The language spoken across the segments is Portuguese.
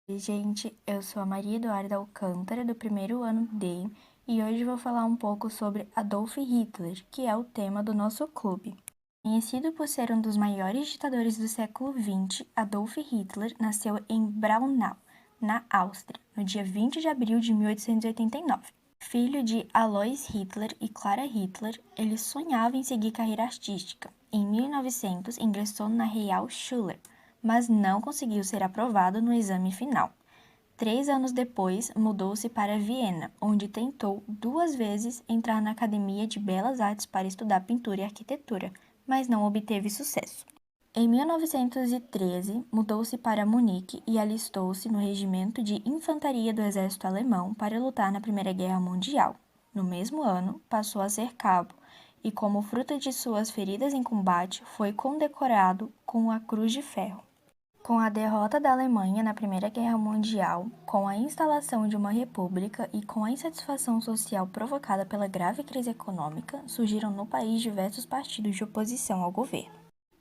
Oi, gente, eu sou a Maria Eduarda Alcântara, do primeiro ano D, e hoje vou falar um pouco sobre Adolf Hitler, que é o tema do nosso clube. Conhecido por ser um dos maiores ditadores do século XX, Adolf Hitler nasceu em Braunau, na Áustria, no dia 20 de abril de 1889. Filho de Alois Hitler e Clara Hitler, ele sonhava em seguir carreira artística. Em 1900, ingressou na Real Schule, mas não conseguiu ser aprovado no exame final. 3 anos depois, mudou-se para Viena, onde tentou 2 vezes entrar na Academia de Belas Artes para estudar pintura e arquitetura, mas não obteve sucesso. Em 1913, mudou-se para Munique e alistou-se no regimento de infantaria do exército alemão para lutar na Primeira Guerra Mundial. No mesmo ano, passou a ser cabo e, como fruto de suas feridas em combate, foi condecorado com a Cruz de Ferro. Com a derrota da Alemanha na Primeira Guerra Mundial, com a instalação de uma república e com a insatisfação social provocada pela grave crise econômica, surgiram no país diversos partidos de oposição ao governo.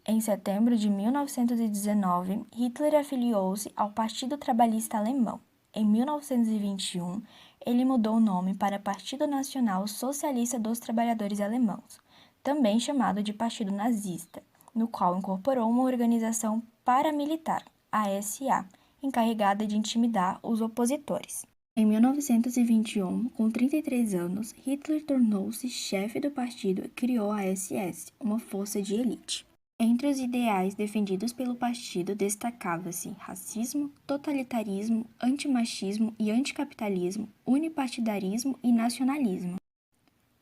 Em setembro de 1919, Hitler afiliou-se ao Partido Trabalhista Alemão. Em 1921, ele mudou o nome para Partido Nacional Socialista dos Trabalhadores Alemãos, também chamado de Partido Nazista, no qual incorporou uma organização paramilitar, a SA, encarregada de intimidar os opositores. Em 1921, com 33 anos, Hitler tornou-se chefe do partido e criou a SS, uma força de elite. Entre os ideais defendidos pelo partido destacava-se racismo, totalitarismo, antimachismo e anticapitalismo, unipartidarismo e nacionalismo.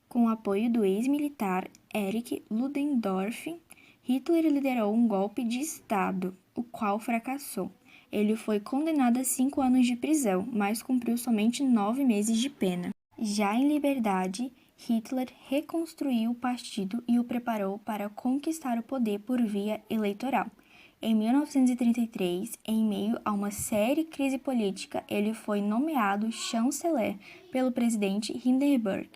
Com o apoio do ex-militar Erich Ludendorff, Hitler liderou um golpe de Estado, o qual fracassou. Ele foi condenado a 5 anos de prisão, mas cumpriu somente 9 meses de pena. Já em liberdade, Hitler reconstruiu o partido e o preparou para conquistar o poder por via eleitoral. Em 1933, em meio a uma séria crise política, ele foi nomeado chanceler pelo presidente Hindenburg.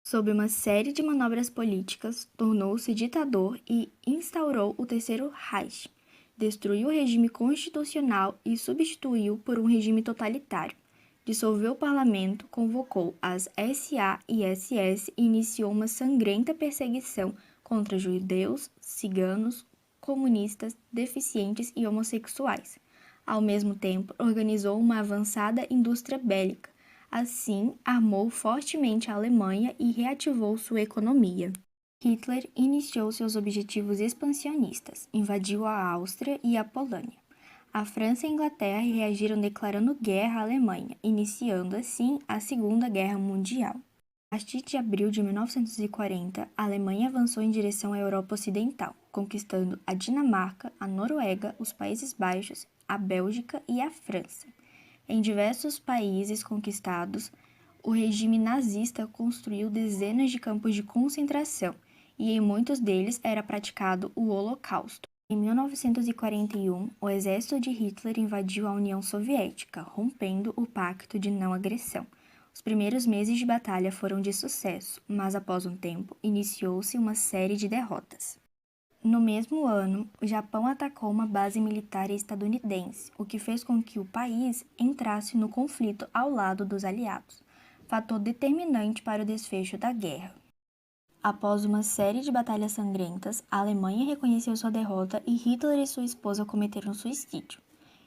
Sob uma série de manobras políticas, tornou-se ditador e instaurou o Terceiro Reich. Destruiu o regime constitucional e substituiu por um regime totalitário. Dissolveu o parlamento, convocou as SA e SS e iniciou uma sangrenta perseguição contra judeus, ciganos, comunistas, deficientes e homossexuais. Ao mesmo tempo, organizou uma avançada indústria bélica. Assim, armou fortemente a Alemanha e reativou sua economia. Hitler iniciou seus objetivos expansionistas, invadiu a Áustria e a Polônia. A França e a Inglaterra reagiram declarando guerra à Alemanha, iniciando assim a Segunda Guerra Mundial. A partir de abril de 1940, a Alemanha avançou em direção à Europa Ocidental, conquistando a Dinamarca, a Noruega, os Países Baixos, a Bélgica e a França. Em diversos países conquistados, o regime nazista construiu dezenas de campos de concentração e em muitos deles era praticado o Holocausto. Em 1941, o exército de Hitler invadiu a União Soviética, rompendo o pacto de não agressão. Os primeiros meses de batalha foram de sucesso, mas após um tempo, iniciou-se uma série de derrotas. No mesmo ano, o Japão atacou uma base militar estadunidense, o que fez com que o país entrasse no conflito ao lado dos aliados, fator determinante para o desfecho da guerra. Após uma série de batalhas sangrentas, a Alemanha reconheceu sua derrota e Hitler e sua esposa cometeram suicídio.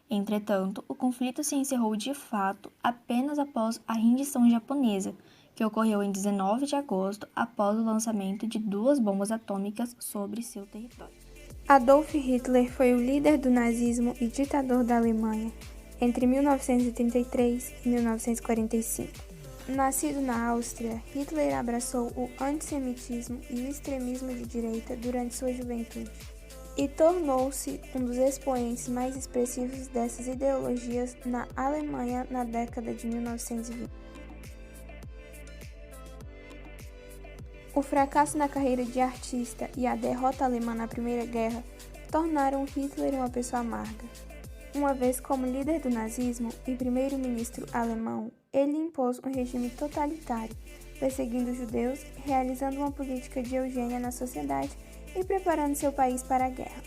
Entretanto, o conflito se encerrou de fato apenas após a rendição japonesa, que ocorreu em 19 de agosto após o lançamento de 2 bombas atômicas sobre seu território. Adolf Hitler foi o líder do nazismo e ditador da Alemanha entre 1933 e 1945. Nascido na Áustria, Hitler abraçou o antissemitismo e o extremismo de direita durante sua juventude e tornou-se um dos expoentes mais expressivos dessas ideologias na Alemanha na década de 1920. O fracasso na carreira de artista e a derrota alemã na Primeira Guerra tornaram Hitler uma pessoa amarga. Uma vez como líder do nazismo e primeiro-ministro alemão, ele impôs um regime totalitário, perseguindo judeus, realizando uma política de eugênia na sociedade e preparando seu país para a guerra.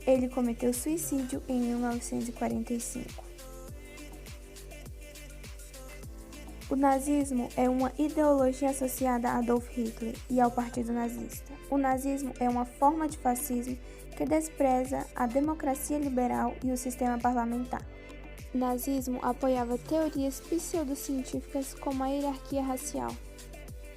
Ele cometeu suicídio em 1945. O nazismo é uma ideologia associada a Adolf Hitler e ao Partido Nazista. O nazismo é uma forma de fascismo que despreza a democracia liberal e o sistema parlamentar. O nazismo apoiava teorias pseudocientíficas como a hierarquia racial.